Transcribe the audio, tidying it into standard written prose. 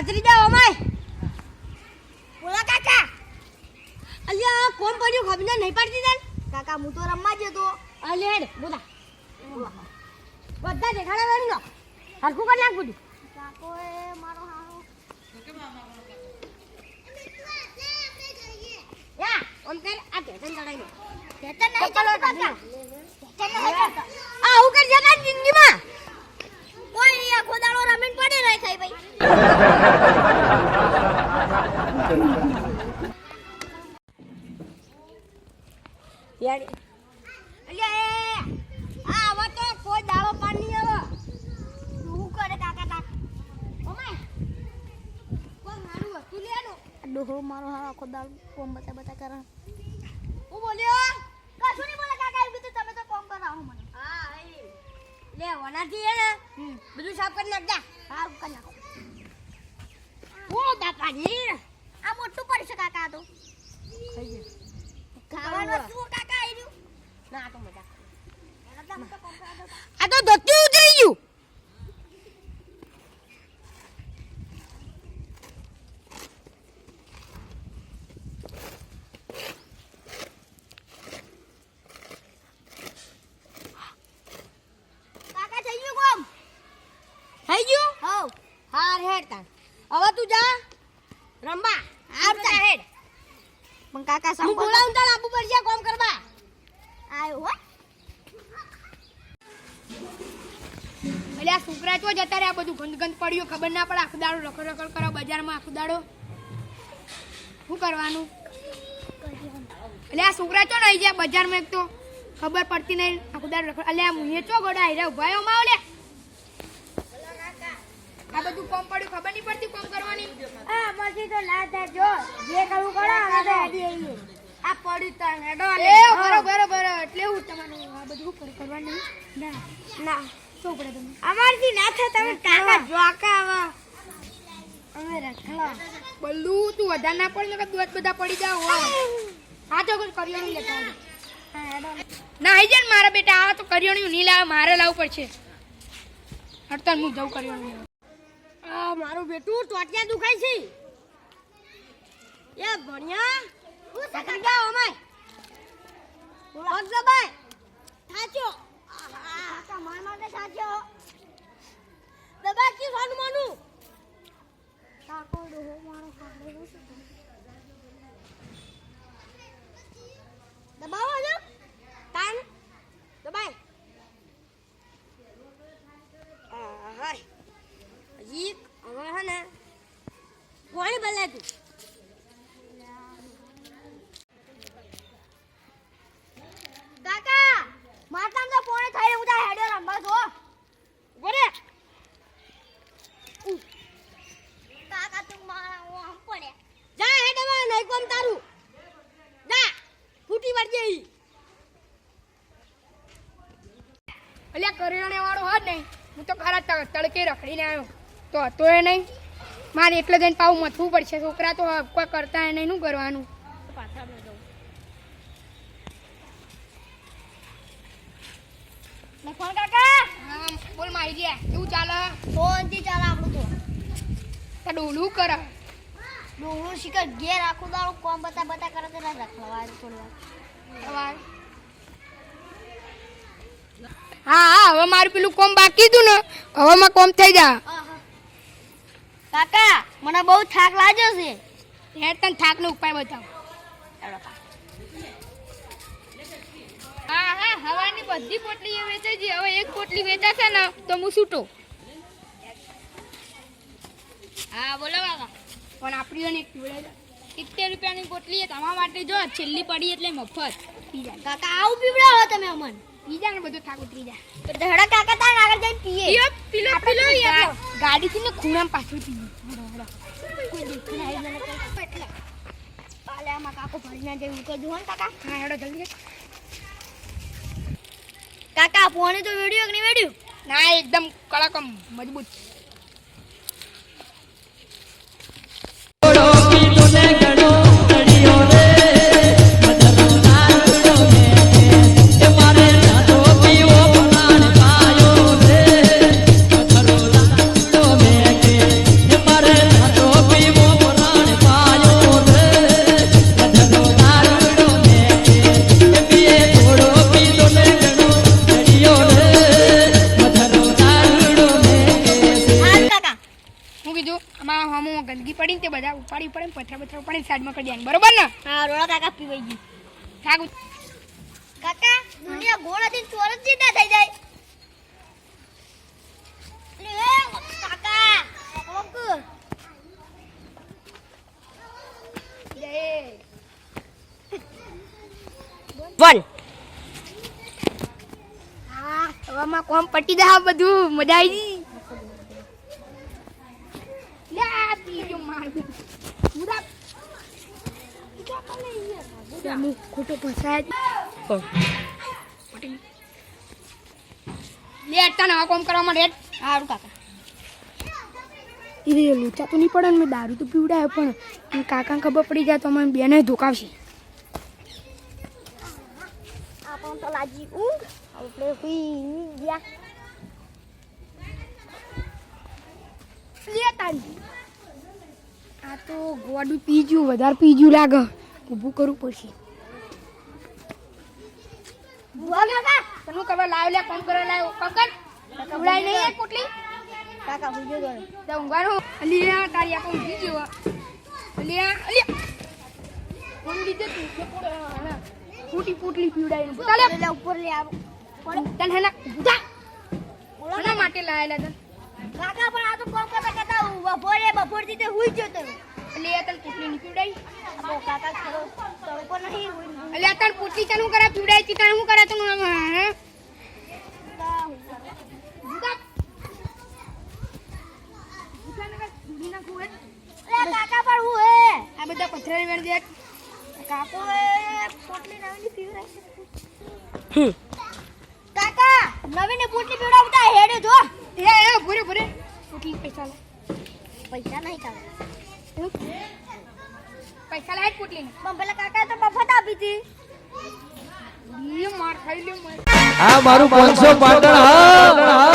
ભત્રીજા ઓમાય બોલા કાકા અલ્યા કોમ પડ્યું ખબર નહીં પડતી તને કાકા હું તો રમવા જતો અલે હેડ બોલા બધા દેખાડા વેણો હરખું કરી નાખ બધું કાકો એ મારો હારો યા ઓમ કર આ ટેટન ચડાઈ દે ટેટન નહીં ચાલો કાકા ટેટન નહીં ચાલતો આ હું કરી જતા જિંદગીમાં કોઈ નહીં આખો દાડો રમીને પડી રહી થાય ભાઈ યાર અલ્યા આ આવા તો કોઈ દાડો પાડ નહીં આવે શું કરે કાકા તા ઓમાય કોઈ મારું હતું લેનું ડોહો મારો હારો આખો દાડો કોમ બતા કરે હું બોલ્યો કશું નહીં બોલે કાકા એવું કીધું તમે તો કોમ કરાવો મને હા લે વનાથી હે ને બધું સાફ કરી નાખ જા હા કરી નાખો ઓ દાપાજી આ મોટું પડશે કાકા તો ખાઈ જા ખાવાનું શું કાકા આવ્યું ના તો મજા એના તમે તો કોમ કરાવો આ તો ધોતી ઉતરી ગયું કાકા થઈ ગયું કોમ થઈ ગયું હો હાર હેડ તાન હવે તું જા રંબા આવતા હેડ પણ કાકા હું સંપો બોલાવું તાણ આબુ પડશે કોમ કરવા આયો હો અલ્યા છોકરા તો જતા રહ્યા બધું ગંદ ગંદ પડ્યું ખબર ના પડે આખો દાડો રખડ રખડ કરો બજારમાં આખો દાડો શું કરવાનું અલ્યા છોકરા તો નહીં જાય બજારમાં એક તો ખબર પડતી નહીં આખો દાડો રખડ અલ્યા મુએ ચો ગોડા આવી રહ્યા ઉભા માં ઓલે આ બધું કોમ પડ્યું ખબર નહીં પડતી કોમ કરવાની આ પછી તો ના થાય જો જે કરવું કરો હવે તો હેડી આવીએ આ પડી તણ હેડો એ બરોબર એટલે હું તમારું આ બધું કરવાનું ના ના શું પડે તમે અમારથી ના થાય તમે કાકા જોકા હવે અમે રખડો બલ્લુ તું વધારે ના પડી ને દૂધ બધા પડી જાવ હા તો કોઈ કરિયાણું લેતા આવજો હા હેડો ના આઈ જાય ને મારા બેટા આ તો કરિયાણું નહીં લાવે મારે લાવવું પડશે હડતાલ હું જવું કરિયાણું લેવા આ મારું બેટું ટોટિયા દુખાય છે એ ભણ્યા હું સકડા ઓમાય અગઝબાઈ થાચો કાકા માર માટે સાચો દબા કી સોનું માનું કાકો ડોહો મારો કાઢેલો છે દબાવો જો તાન દબાઈ હાય હજી હવે હે ને કોણ બોલે તું કાકા મારતા તો પોણે થઈ હું તા હેડો રંબા છો બોલે કાકા તું મારા ઓમ પડે જા હે દબા નહીં કોમ તારું જા ફૂટી વળજે ઈ અલ્યા કરિયાણે વાળો હોત નહીં હું તો ખરા તડકે રખડીને આવ્યો તો હતો એ નહીં મારે એટલે જઈને પાવું મથવું પડશે છોકરા તો કોઈ કરતા એ નહીં શું કરવાનું ને ફોન કાકા હા બોલ મારી ગયા કેવું ચાલે ફોનથી ચાલે આપણું તો તો ડોલું કરે ડોહો શિકર ઘેર આખું દાડો કોમ બતા કરે તો ના રખડવા થોડી વાર હા હવે મારું પેલું કોમ બાકી હતું ને હવે માં કોમ થઈ જા કાકા મને બહુ થાક લાગ્યો છે હેડ તને થાકનો ઉપાય બતાવ હા હવાની બધી પોટલી વેચાઈ ગઈ હવે એક પોટલી વેચાશે ને તો હું છૂટો હા બોલો કાકા પણ આપણી એક 70 રૂપિયાની પોટલી તમારા માટે જો છેલ્લી પડી એટલે મફત પીજા કાકા આવું પીવડાવો તમે અમન પીજા ને બધું થાક ઉતરી જાય તો ધડા કાકા તાર આગળ જઈને પીએ પીલો ગાડીથી ને ખૂણામાં પાછળ પીએ કોઈ દેખી ના મને કોઈ એટલે કાલે આમાં કાકો ભરી ના જેવું કરી દઉં હો ને કાકા હા હેડો જલ્દી કાકા ફોને તો વિડિયો કે નહીં વિડિયો ના એકદમ કડકમ મજબૂત મારે બીજું આમાં હમું ગંદકી પડી ને તે બધા ઉપાડી પડે ને પથરા ઉપાડીને સાઈડમાં કરી દેવાનું બરોબર ને હા રોડા કાકા પીવાઈ ગયું થાક કાકા દુનિયા ગોળ હતી ચોરસ સીધા થઈ જાય લે કાકા ઓક 1 હા હવામાં કોમ પટી દે બધું મજા આવી ગઈ લે આ પીજો માર મુરા હું ખોટો ફસાય લે અટ્ટા નવા કોમ કરવા માટે સારું કાકા એ લૂચા તો નહીં પડે ને મેં દારૂ તો પીવડાયો પણ એ કાકાને ખબર પડી જાય તો મને બેને ધોકાવશે આપણ તો લાજી ઊંઘ આપણે હુઈ ગયા લે તાજી આ તો ગોડું પીજ્યું વધારે પીજ્યું લાગે ઊભું કરવું પડશે બુઆ કાકા તને ખબર લાવ લે કોમ કરે લાવ પકડ ઉડાઈ નહીં એક કોટલી કાકા હુઈ ગયો તો ઊંઘવાનું અલિયા તારી આખો ઊંઘી ગયો અલિયા કોણ લીધે તું કે ફૂટી ફૂટલી પીવડાઈને બતાલે લે ઉપર લે આવ તને હેના બુધા કોના માટે લાયેલા તને કાકા પણ આ તો કોમ કરતા બપોરથી તે હુઈ ગયો તો અલિયા તને ફૂટલી ની પીવડાઈ આપો કાકા ખરો તડકો નહીં અલિયા તને ફૂટલી ચાનું કરે પીવડાઈ તી તને શું કરે તું હે બુધા કાકા પણ હું હે આ બધા પથરાની વેણ દે કાકો એ પોટલી નવીની પીવરાય કાકા નવીની પોટલી પીવડાવતા હેડે જો એ ભૂરે ફૂટલી પૈસા લે પૈસા નહીં કાકા પૈસા લાય ફૂટલી પણ પેલા કાકાએ તો મફત આપી હતી એ માર ખાઈ લે આ મારું 500 પાટણ હા